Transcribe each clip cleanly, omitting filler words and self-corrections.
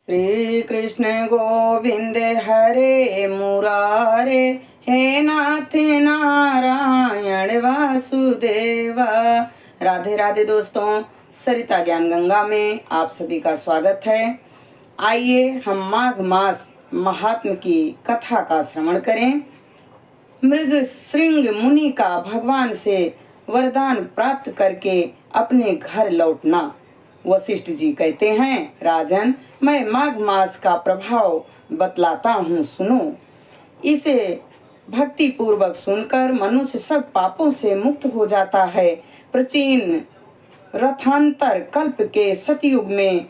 श्री कृष्ण गोविंद हरे मुरारे, हे नाथ नारायण वासुदेवा। राधे राधे दोस्तों, सरिता ज्ञान गंगा में आप सभी का स्वागत है। आइए हम माघ मास महात्म की कथा का श्रवण करें। मृग श्रृंग मुनि का भगवान से वरदान प्राप्त करके अपने घर लौटना। वशिष्ठ जी कहते हैं, राजन, मैं माघ मास का प्रभाव बतलाता हूँ, सुनो। इसे भक्ति पूर्वक सुनकर मनुष्य सब पापों से मुक्त हो जाता है। प्राचीन रथांतर कल्प के सतयुग में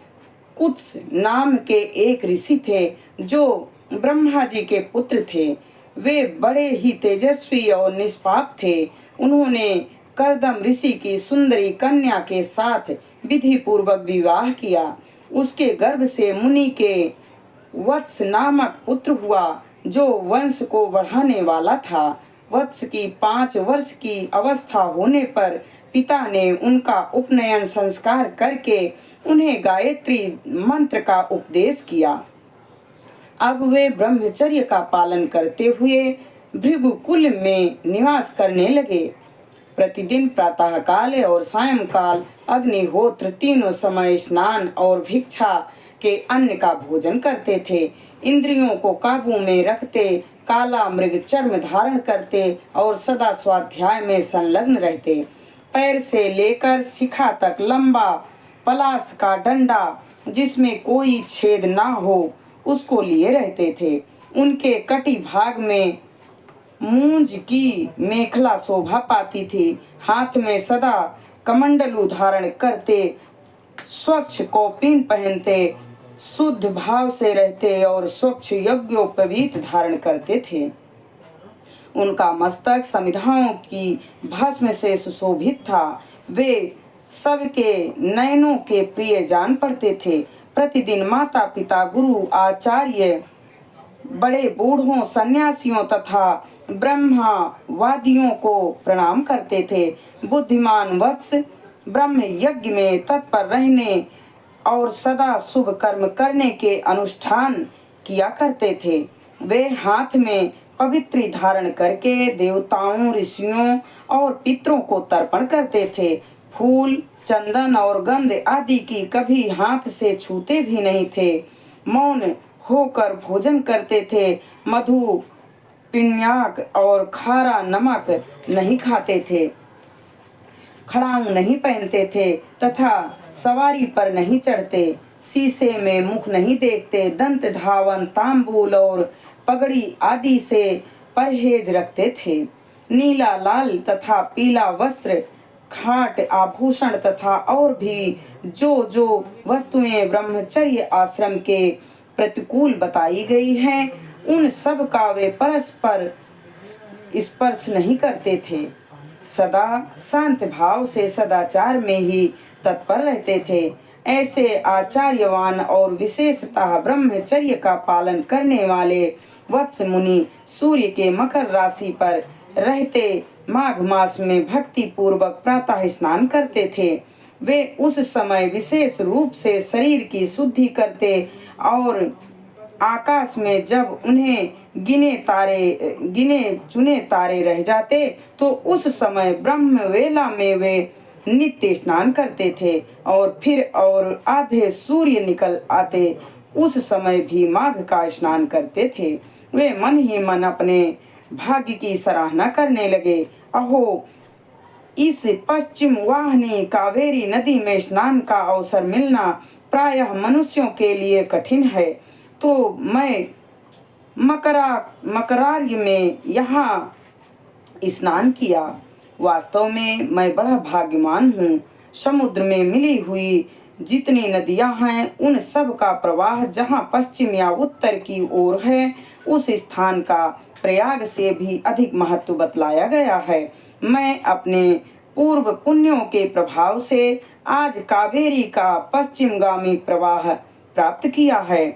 कुत्स नाम के एक ऋषि थे जो ब्रह्मा जी के पुत्र थे। वे बड़े ही तेजस्वी और निष्पाप थे। उन्होंने करदम ऋषि की सुंदरी कन्या के साथ विधि पूर्वक विवाह किया। उसके गर्भ से मुनि के वत्स नामक पुत्र हुआ जो वंश को बढ़ाने वाला था। वत्स की 5 वर्ष की अवस्था होने पर पिता ने उनका उपनयन संस्कार करके उन्हें गायत्री मंत्र का उपदेश किया। अब वे ब्रह्मचर्य का पालन करते हुए भृगुकुल में निवास करने लगे। प्रतिदिन प्रातः काल और सायंकाल अग्निहोत्र तीनों समय स्नान और भिक्षा के अन्न का भोजन करते थे। इंद्रियों को काबू में रखते, काला मृग चर्म धारण करते और सदा स्वाध्याय में संलग्न रहते। पैर से लेकर शिखा तक लंबा पलाश का डंडा जिसमें कोई छेद ना हो उसको लिए रहते थे। उनके कटी भाग में मूंज की मेखला शोभा पाती थी। हाथ में सदा कमंडलू धारण करते, स्वच्छ कौपीन पहनते, शुद्ध भाव से रहते और स्वच्छ यज्ञोपवीत धारण करते थे। उनका मस्तक समिधाओं की भस्म से सुशोभित था। वे सबके नयनों के प्रिय जान पड़ते थे। प्रतिदिन माता पिता, गुरु, आचार्य, बड़े बूढ़ों, सन्यासियों तथा ब्रह्मवादियों को प्रणाम करते थे। बुद्धिमान वत्स ब्रह्म यज्ञ में तत्पर रहने और सदा शुभ कर्म करने के अनुष्ठान किया करते थे। वे हाथ में पवित्री धारण करके देवताओं, ऋषियों और पितरों को तर्पण करते थे। फूल, चंदन और गंध आदि की कभी हाथ से छूते भी नहीं थे। मौन होकर भोजन करते थे। मधु, पिण्याक और खारा नमक नहीं खाते थे। खड़ाऊ नहीं पहनते थे तथा सवारी पर नहीं चढ़ते। शीशे में मुख नहीं देखते। दंत धावन, तांबूल और पगड़ी आदि से परहेज रखते थे। नीला, लाल तथा पीला वस्त्र, खाट, आभूषण तथा और भी जो वस्तुएं ब्रह्मचर्य आश्रम के प्रतिकूल बताई गई हैं, उन सब का वे परस्पर स्पर्श नहीं करते थे। सदा शांत भाव से सदाचार में ही तत्पर रहते थे। ऐसे आचार्यवान और विशेषतः ब्रह्मचर्य का पालन करने वाले वत्स मुनि सूर्य के मकर राशि पर रहते माघ मास में भक्ति पूर्वक प्रातः स्नान करते थे। वे उस समय विशेष रूप से शरीर की शुद्धि करते और आकाश में जब उन्हें गिने चुने तारे रह जाते तो उस समय ब्रह्म वेला में वे नित्य स्नान करते थे। और फिर और आधे सूर्य निकल आते उस समय भी माघ का स्नान करते थे। वे मन ही मन अपने भाग्य की सराहना करने लगे। अहो, इस पश्चिम वाहिनी कावेरी नदी में स्नान का अवसर मिलना प्रायः मनुष्यों के लिए कठिन है, तो मैं मकरार्य में यहाँ स्नान किया। वास्तव में मैं बड़ा भाग्यवान हूँ। समुद्र में मिली हुई जितनी नदियाँ हैं उन सब का प्रवाह जहाँ पश्चिम या उत्तर की ओर है उस स्थान का प्रयाग से भी अधिक महत्व बतलाया गया है। मैं अपने पूर्व पुण्यों के प्रभाव से आज कावेरी का पश्चिमगामी प्रवाह प्राप्त किया है।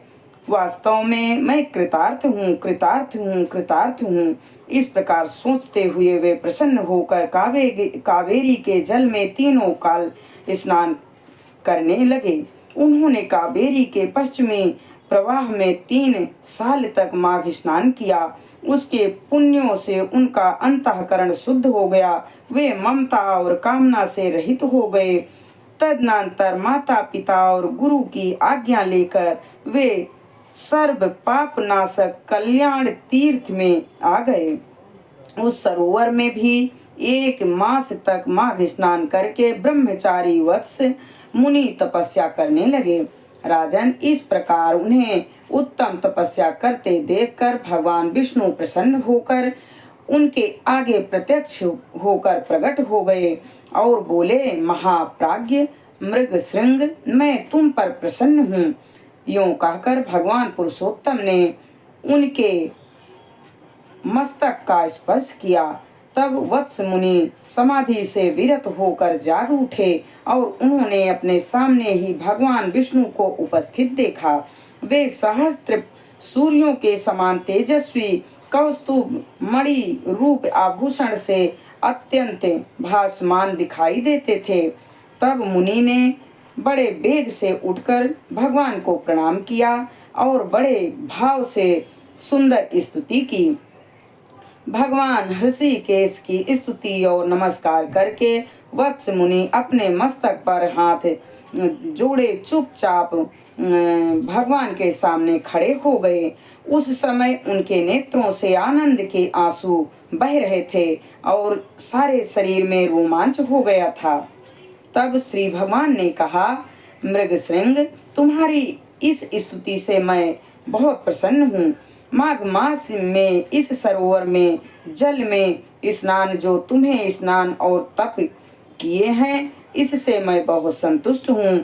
वास्तव में मैं कृतार्थ हूँ, कृतार्थ हूँ, कृतार्थ हूँ। इस प्रकार सोचते हुए वे प्रसन्न होकर कावेरी के जल में तीनों काल स्नान करने लगे। उन्होंने कावेरी के पश्चिमी प्रवाह में 3 साल तक माघ स्नान किया। उसके पुण्यों से उनका अंतःकरण शुद्ध हो गया। वे ममता और कामना से रहित हो गए। तदनंतर माता पिता और गुरु की आज्ञा लेकर वे सर्व पाप नाशक कल्याण तीर्थ में आ गए। उस सरोवर में भी 1 मास तक माघ स्नान करके ब्रह्मचारी वत्स मुनि तपस्या करने लगे। राजन, इस प्रकार उन्हें उत्तम तपस्या करते देखकर भगवान विष्णु प्रसन्न होकर उनके आगे प्रत्यक्ष होकर प्रकट हो गए और बोले, महाप्राज्ञ मृगशृंग, मैं तुम पर प्रसन्न हूँ। यूं कहकर भगवान पुरुषोत्तम ने उनके मस्तक का स्पर्श किया। तब वत्स मुनि समाधि से विरत होकर जाग उठे और उन्होंने अपने सामने ही भगवान विष्णु को उपस्थित देखा। वे सहस्त्र सूर्यों के समान तेजस्वी कौस्तुभ मणि रूप आभूषण से अत्यंत भासमान दिखाई देते थे। तब मुनि ने बड़े वेग से उठकर भगवान को प्रणाम किया और बड़े भाव से सुंदर स्तुति की। भगवान ऋषिकेश की स्तुति और नमस्कार करके वत्स मुनि अपने मस्तक पर हाथ जोड़े चुपचाप भगवान के सामने खड़े हो गए। उस समय उनके नेत्रों से आनंद के आंसू बह रहे थे और सारे शरीर में रोमांच हो गया था। तब श्री भगवान ने कहा, मृगशृंग, तुम्हारी इस स्तुति से मैं बहुत प्रसन्न हूँ। माघ मास में इस सरोवर में जल में स्नान जो तुम्हें स्नान और तप किए हैं, इससे मैं बहुत संतुष्ट हूँ।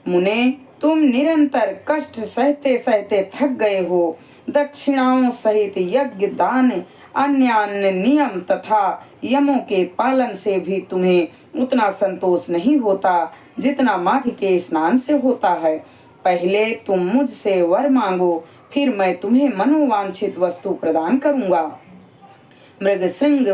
मुने, तुम निरंतर कष्ट सहते सहते थक गए हो। दक्षिणाओं सहित यज्ञ, दान, अन्य नियम तथा यमों के पालन से भी तुम्हें उतना संतोष नहीं होता जितना माघ के स्नान से होता है। पहले तुम मुझसे वर मांगो, फिर मैं तुम्हें मनोवांछित वस्तु प्रदान करूंगा। मृगशृंग,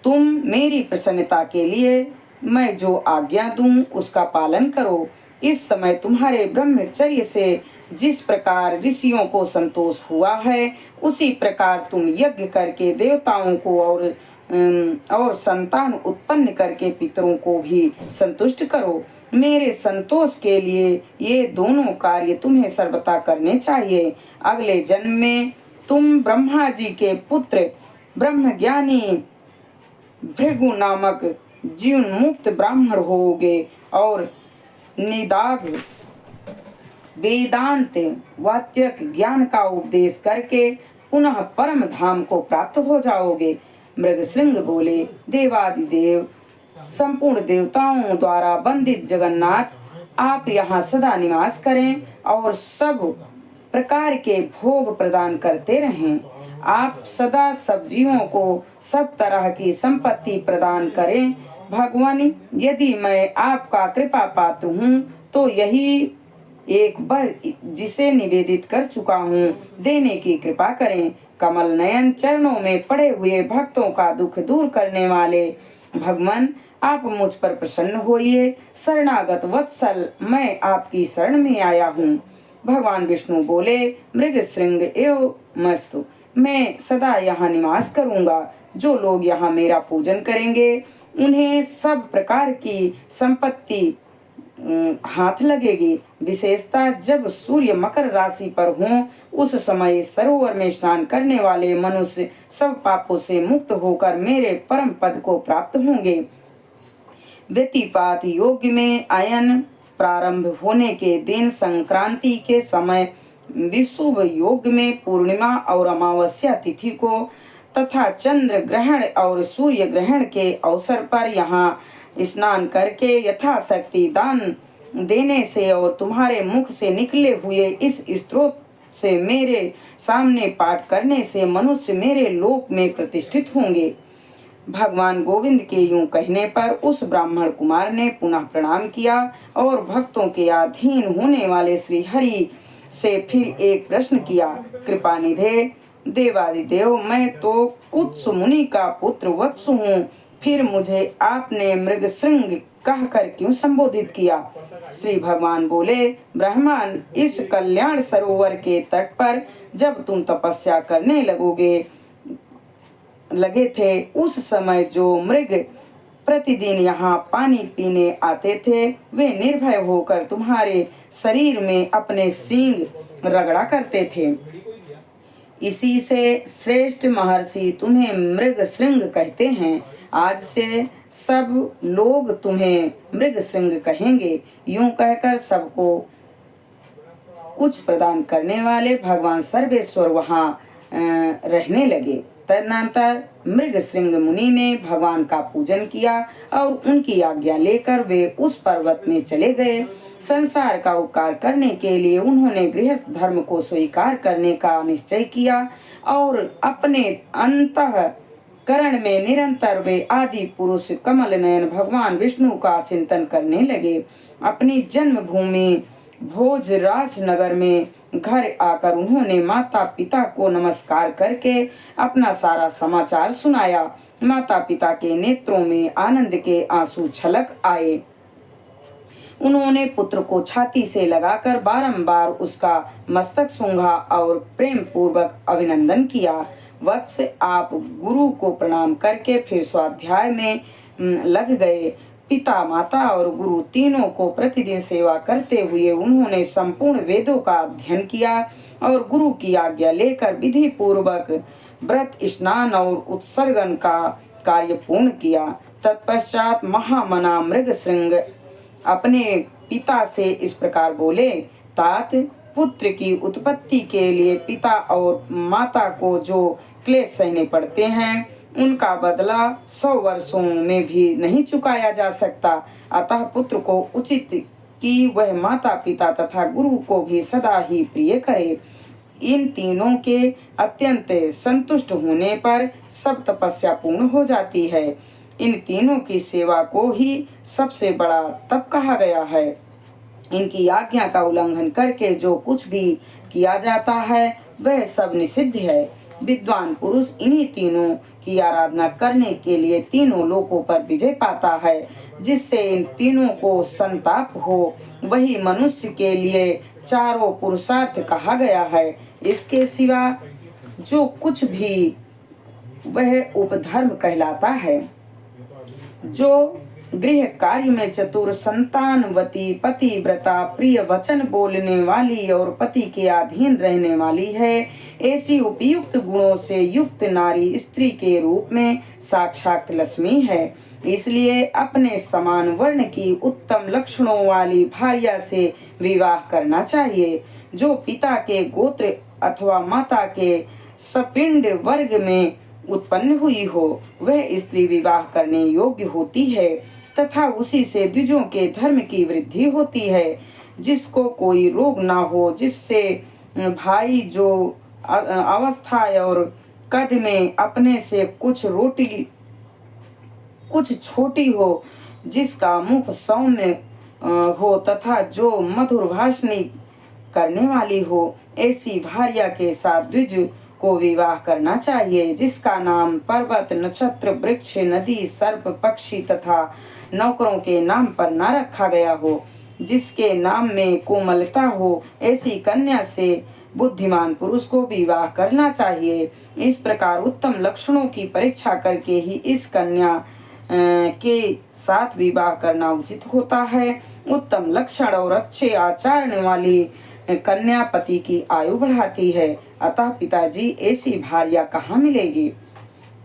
तुम मेरी प्रसन्नता के लिए मैं जो आज्ञा दूं उसका पालन करो। इस समय तुम्हारे ब्रह्मचर्य से जिस प्रकार ऋषियों को संतोष हुआ है, उसी प्रकार तुम यज्ञ करके देवताओं को और संतान उत्पन्न करके पितरों को भी संतुष्ट करो। मेरे संतोष के लिए ये दोनों कार्य तुम्हें सर्वथा करने चाहिए। अगले जन्म में तुम ब्रह्मा जी के पुत्र ब्रह्मज्ञानी भृगु नामक जीवन मुक्त ब्राह्मण होगे और निदाघ वेदांत वाच्यक ज्ञान का उपदेश करके पुनः परम धाम को प्राप्त हो जाओगे। मृगशृंग बोले, देवादिदेव, संपूर्ण देवताओं द्वारा वंदित जगन्नाथ, आप यहाँ सदा निवास करें और सब प्रकार के भोग प्रदान करते रहें। आप सदा सब जीवों को सब तरह की संपत्ति प्रदान करें। भगवान, यदि मैं आपका कृपा पात्र हूँ तो यही एक बार जिसे निवेदित कर चुका हूँ देने की कृपा करें। कमल नयन, चरणों में पड़े हुए भक्तों का दुख दूर करने वाले भगवान, आप मुझ पर प्रसन्न होइए। शरणागत वत्सल, मैं आपकी शरण में आया हूँ। भगवान विष्णु बोले, मृगशृंग एवं मस्तु, मैं सदा यहाँ निवास करूँगा। जो लोग यहाँ मेरा पूजन करेंगे उन्हें सब प्रकार की संपत्ति हाथ लगेगी। विशेषतः जब सूर्य मकर राशि पर हों, उस समय सरोवर में स्नान करने वाले मनुष्य सब पापों से मुक्त होकर मेरे परम पद को प्राप्त होंगे। व्यतिपात योग में अयन प्रारंभ होने के दिन संक्रांति के समय, विषुव योग में पूर्णिमा और अमावस्या तिथि को तथा चंद्र ग्रहण और सूर्य ग्रहण के अवसर पर यहाँ स्नान करके यथाशक्ति दान देने से और तुम्हारे मुख से निकले हुए इस स्त्रोत से मेरे सामने पाठ करने से मनुष्य मेरे लोक में प्रतिष्ठित होंगे। भगवान गोविंद के यूं कहने पर उस ब्राह्मण कुमार ने पुनः प्रणाम किया और भक्तों के अधीन होने वाले श्री हरि से फिर एक प्रश्न किया, कृपा निधे देवादिदेव, मैं तो कुत्स मुनि का पुत्र वत्स हूँ, फिर मुझे आपने मृगशृंग कहकर क्यों संबोधित किया? श्री भगवान बोले, ब्राह्मण, इस कल्याण सरोवर के तट पर जब तुम तपस्या करने लगे थे, उस समय जो मृग प्रतिदिन यहाँ पानी पीने आते थे, वे निर्भय होकर तुम्हारे शरीर में अपने सींग रगड़ा करते थे। इसी से श्रेष्ठ महर्षि तुम्हें मृग श्रृंग कहते हैं। आज से सब लोग तुम्हें मृग श्रृंग कहेंगे। यूं कहकर सबको कुछ प्रदान करने वाले भगवान सर्वेश्वर वहाँ रहने लगे। तदनंतर मृग श्रृंग मुनि ने भगवान का पूजन किया और उनकी आज्ञा लेकर वे उस पर्वत में चले गए। संसार का उपकार करने के लिए उन्होंने गृहस्थ धर्म को स्वीकार करने का निश्चय किया और अपने अंतःकरण में निरंतर वे आदि पुरुष कमल नयन भगवान विष्णु का चिंतन करने लगे। अपनी जन्मभूमि भोजराज नगर में घर आकर उन्होंने माता पिता को नमस्कार करके अपना सारा समाचार सुनाया। माता पिता के नेत्रों में आनंद के आंसू छलक आए। उन्होंने पुत्र को छाती से लगाकर बारंबार उसका मस्तक सूंघा और प्रेम पूर्वक अभिनंदन किया। वत्स, आप गुरु को प्रणाम करके फिर स्वाध्याय में लग गए। पिता, माता और गुरु तीनों को प्रतिदिन सेवा करते हुए उन्होंने संपूर्ण वेदों का अध्ययन किया और गुरु की आज्ञा लेकर विधि पूर्वक व्रत, स्नान और उत्सर्गन का कार्य पूर्ण किया। तत्पश्चात महामना मृगश्रृंग अपने पिता से इस प्रकार बोले, तात, पुत्र की उत्पत्ति के लिए पिता और माता को जो क्लेश सहने पड़ते हैं, उनका बदला 100 वर्षों में भी नहीं चुकाया जा सकता। अतः पुत्र को उचित कि वह माता पिता तथा गुरु को भी सदा ही प्रिय करे। इन तीनों के अत्यंत संतुष्ट होने पर सब तपस्या पूर्ण हो जाती है। इन तीनों की सेवा को ही सबसे बड़ा तप कहा गया है। इनकी आज्ञा का उल्लंघन करके जो कुछ भी किया जाता है वह सब निषिद्ध है। विद्वान पुरुष इन्हीं तीनों की आराधना करने के लिए तीनों लोकों पर विजय पाता है। जिससे इन तीनों को संताप हो, वही मनुष्य के लिए चारों पुरुषार्थ कहा गया है। इसके सिवा जो कुछ भी वह उपधर्म कहलाता है। जो गृह कार्य में चतुर, संतानवती, पतिव्रता, प्रिय वचन बोलने वाली और पति के अधीन रहने वाली है, ऐसी उपयुक्त गुणों से युक्त नारी स्त्री के रूप में साक्षात लक्ष्मी है। इसलिए अपने समान वर्ण की उत्तम लक्षणों वाली भार्या से विवाह करना चाहिए। जो पिता के गोत्र अथवा माता के सपिंड वर्ग में उत्पन्न हुई हो, वह स्त्री विवाह करने योग्य होती है तथा उसी से द्विजों के धर्म की वृद्धि होती है। जिसको कोई रोग ना हो, जिससे भाई जो अवस्था और कद में अपने से कुछ छोटी हो, जिसका मुख सौम्य हो तथा जो मधुर भाषणी करने वाली हो, ऐसी भार्या के साथ द्विज को विवाह करना चाहिए। जिसका नाम पर्वत, नक्षत्र, वृक्ष, नदी, सर्प, पक्षी तथा नौकरों के नाम पर न रखा गया हो, जिसके नाम में कोमलता हो, ऐसी कन्या से बुद्धिमान पुरुष को विवाह करना चाहिए। इस प्रकार उत्तम लक्षणों की परीक्षा करके ही इस कन्या के साथ विवाह करना उचित होता है। उत्तम लक्षण और अच्छे आचरण वाली कन्या पति की आयु बढ़ाती है। अतः पिताजी, ऐसी भार्या कहाँ मिलेगी?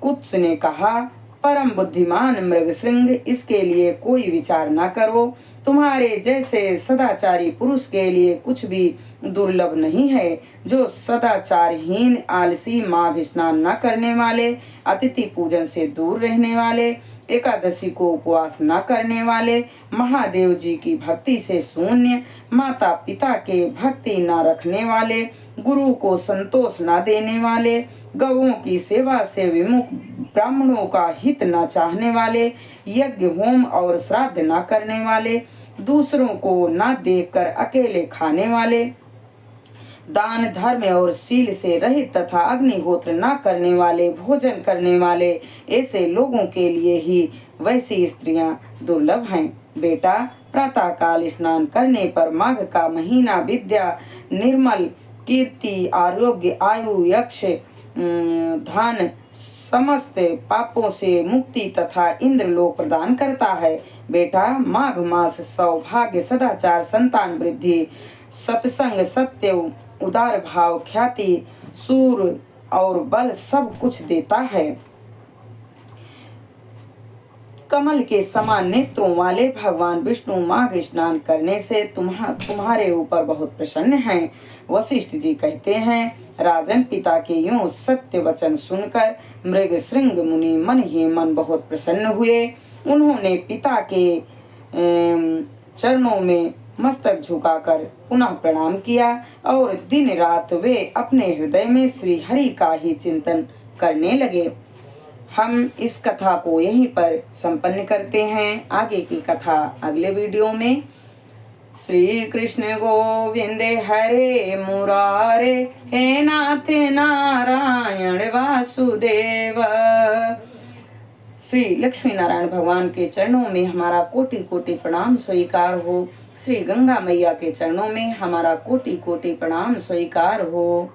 कुत्स ने कहा, परम बुद्धिमान मृगश्रृंग, इसके लिए कोई विचार न करो। तुम्हारे जैसे सदाचारी पुरुष के लिए कुछ भी दुर्लभ नहीं है। जो सदाचारहीन, आलसी, माघ स्नान न करने वाले, अतिथि पूजन से दूर रहने वाले, एकादशी को उपवास न करने वाले, महादेव जी की भक्ति से शून्य, माता पिता के भक्ति न रखने वाले, गुरु को संतोष न देने वाले, गौओं की सेवा से विमुख, ब्राह्मणों का हित न चाहने वाले, यज्ञ, होम और श्राद्ध न करने वाले, दूसरों को न देखकर अकेले खाने वाले, दान, धर्म और शील से रहित तथा अग्निहोत्र न करने वाले, भोजन करने वाले, ऐसे लोगों के लिए ही वैसी स्त्रियां दुर्लभ हैं। बेटा, प्रातः काल स्नान करने पर माघ का महीना विद्या, निर्मल कीर्ति, आरोग्य, आयु, यक्ष, धन, समस्त पापों से मुक्ति तथा इंद्रलोक प्रदान करता है। बेटा, माघ मास सौभाग्य, सदाचार, संतान वृद्धि, सत्संग, सत्य, उदार भाव, ख्याति, सूर और बल सब कुछ देता है। कमल के समान नेत्रों वाले भगवान विष्णु माघ स्नान करने से तुम्हारे ऊपर बहुत प्रसन्न हैं। वशिष्ठ जी कहते हैं, राजन, पिता के यूं सत्य वचन सुनकर मृग श्रृंग मुनि मन ही मन बहुत प्रसन्न हुए। उन्होंने पिता के चरणों में मस्तक झुकाकर पुनः प्रणाम किया और दिन रात वे अपने हृदय में श्री हरि का ही चिंतन करने लगे। हम इस कथा को यहीं पर संपन्न करते हैं। आगे की कथा अगले वीडियो में। श्री कृष्ण गोविंद हरे मुरारे, हे नाथ नारायण वासुदेव। श्री लक्ष्मी नारायण भगवान के चरणों में हमारा कोटि कोटि प्रणाम स्वीकार हो। श्री गंगा मैया के चरणों में हमारा कोटि कोटि प्रणाम स्वीकार हो।